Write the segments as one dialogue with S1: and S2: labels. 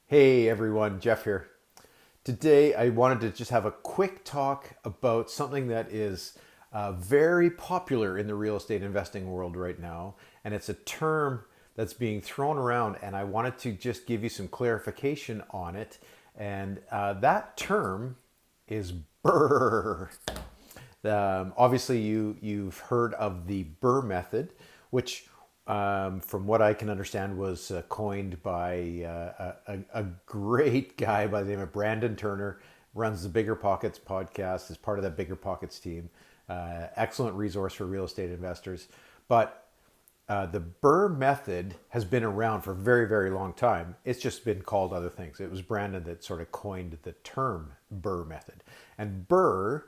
S1: Hey everyone, Jeff here. Today I wanted to just have a quick talk about something that is very popular in the real estate investing world right now. And it's a term that's being thrown around, and I wanted to just give you some clarification on it. And that term is BRRRR. Obviously, you've heard of the BRRRR method, which, from what I can understand, was coined by a great guy by the name of Brandon Turner. Runs the Bigger Pockets podcast, is part of that Bigger Pockets team. Excellent resource for real estate investors. But the BRRRR method has been around for a very, very long time. It's just been called other things. It was Brandon that sort of coined the term BRRRR method. And BRRRR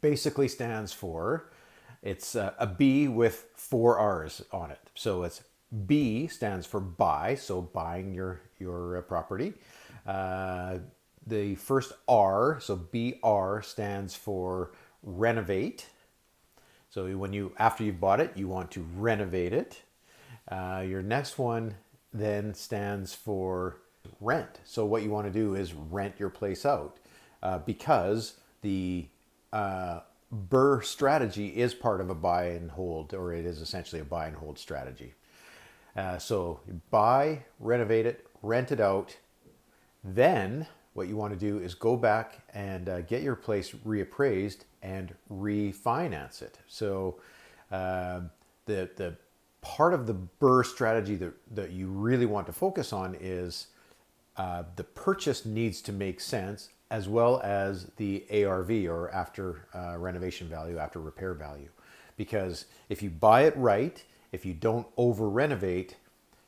S1: basically stands for, it's a B with four R's on it. So it's B stands for buy, so buying your property. The first R, so BR, stands for renovate. So when you, after you've bought it, you want to renovate it. Your next one then stands for rent. So what you want to do is rent your place out, because the BRRRR strategy is part of a buy and hold, or it is essentially a buy and hold strategy. So buy, renovate it, rent it out. Then what you want to do is go back and get your place reappraised and refinance it. So the part of the BRRRR strategy that you really want to focus on is the purchase needs to make sense, as well as the ARV, or after renovation value, after repair value. Because if you buy it right, if you don't over renovate,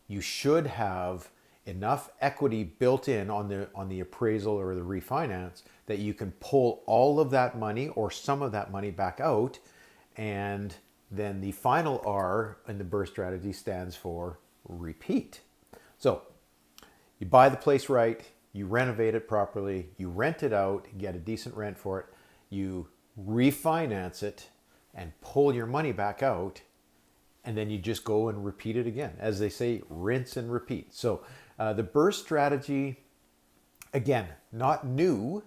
S1: you should have enough equity built in on the appraisal or the refinance that you can pull all of that money or some of that money back out. And then the final R in the BRRRR strategy stands for repeat. So you buy the place right, you renovate it properly, you rent it out, get a decent rent for it, you refinance it and pull your money back out, and then you just go and repeat it again. As they say, rinse and repeat. So the BRRRR strategy, again, not new,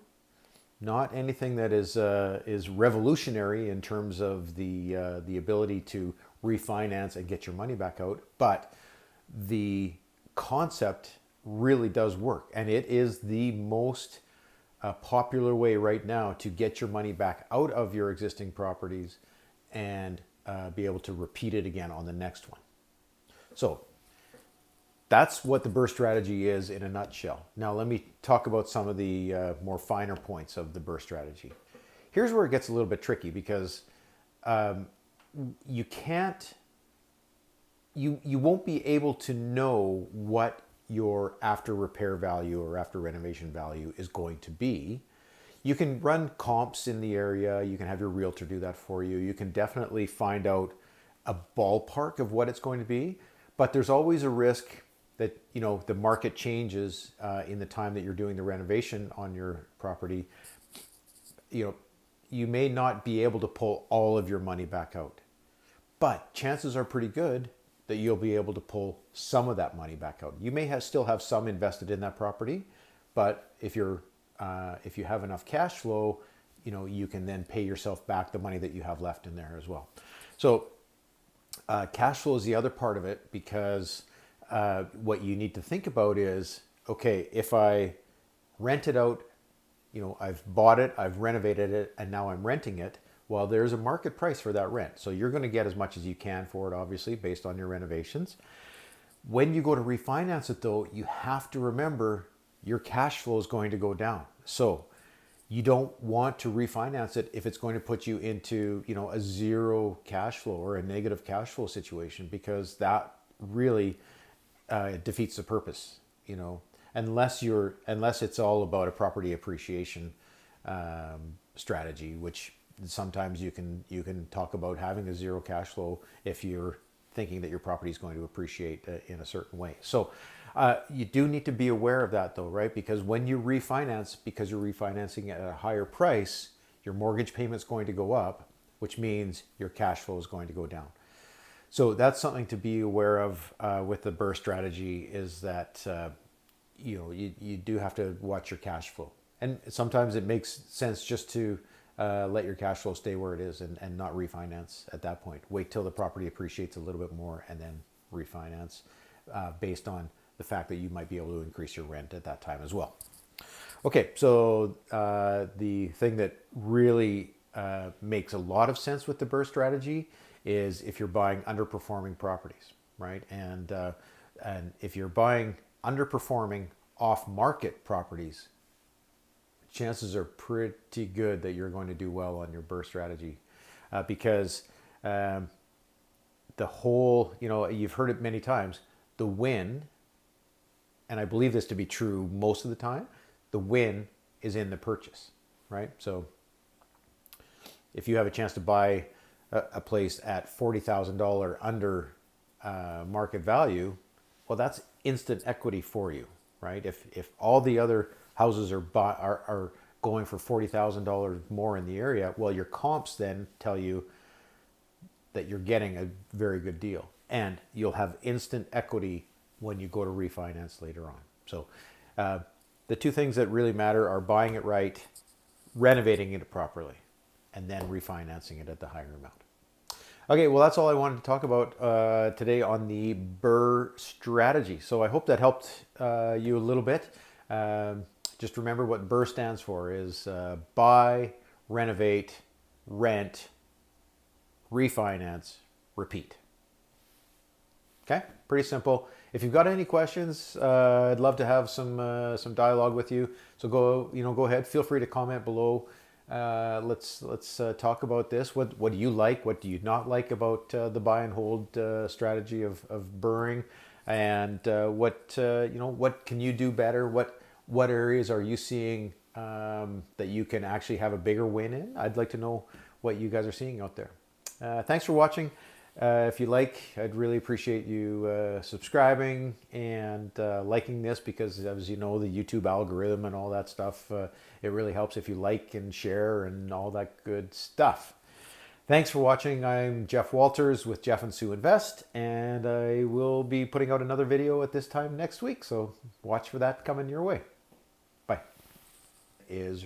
S1: not anything that is revolutionary in terms of the ability to refinance and get your money back out, but the concept really does work, and it is the most popular way right now to get your money back out of your existing properties and be able to repeat it again on the next one. So that's what the BRRRR strategy is in a nutshell. Now let me talk about some of the more finer points of the BRRRR strategy. Here's where it gets a little bit tricky, because you can't, you won't be able to know what your after repair value or after renovation value is going to be. You can run comps in the area. You can have your realtor do that for you. You can definitely find out a ballpark of what it's going to be, but there's always a risk that, you know, the market changes in the time that you're doing the renovation on your property. You know, you may not be able to pull all of your money back out, but chances are pretty good that you'll be able to pull some of that money back out. You may still have some invested in that property, but if you have enough cash flow, you know, you can then pay yourself back the money that you have left in there as well. So cash flow is the other part of it, because what you need to think about is, okay, if I rent it out, you know, I've bought it, I've renovated it, and now I'm renting it. Well, there's a market price for that rent. So you're going to get as much as you can for it, obviously, based on your renovations. When you go to refinance it, though, you have to remember your cash flow is going to go down. So you don't want to refinance it if it's going to put you into, you know, a zero cash flow or a negative cash flow situation, because that really defeats the purpose, you know, unless it's all about a property appreciation strategy, which sometimes you can talk about having a zero cash flow if you're thinking that your property is going to appreciate in a certain way. So you do need to be aware of that, though, right? Because when you refinance, because you're refinancing at a higher price, your mortgage payment's going to go up, which means your cash flow is going to go down. So that's something to be aware of with the BRRRR strategy, is that you do have to watch your cash flow. And sometimes it makes sense just to let your cash flow stay where it is and not refinance at that point. Wait till the property appreciates a little bit more and then refinance based on the fact that you might be able to increase your rent at that time as well. Okay, so the thing that really makes a lot of sense with the BRRRR strategy is if you're buying underperforming properties, right? And if you're buying underperforming off-market properties, chances are pretty good that you're going to do well on your BRRRR strategy because the whole, you've heard it many times, the win, and I believe this to be true most of the time, the win is in the purchase, right? So if you have a chance to buy a place at $40,000 under market value, well, that's instant equity for you, right? If all the other houses are going for $40,000 more in the area, well, your comps then tell you that you're getting a very good deal, and you'll have instant equity when you go to refinance later on. So the two things that really matter are buying it right, renovating it properly, and then refinancing it at the higher amount. Okay, well, that's all I wanted to talk about today on the BRRRR strategy. So I hope that helped you a little bit. Just remember what BRRRR stands for is buy, renovate, rent, refinance, repeat. Okay, pretty simple. If you've got any questions, I'd love to have some dialogue with you. So go ahead. Feel free to comment below. Let's talk about this. What do you like? What do you not like about the buy and hold strategy of BRRRRing? And what can you do better? What areas are you seeing that you can actually have a bigger win in? I'd like to know what you guys are seeing out there. Thanks for watching. If you like, I'd really appreciate you subscribing and liking this because, as you know, the YouTube algorithm and all that stuff, it really helps if you like and share and all that good stuff. Thanks for watching. I'm Jeff Walters with Jeff and Sue Invest, and I will be putting out another video at this time next week, so watch for that coming your way. Bye. Is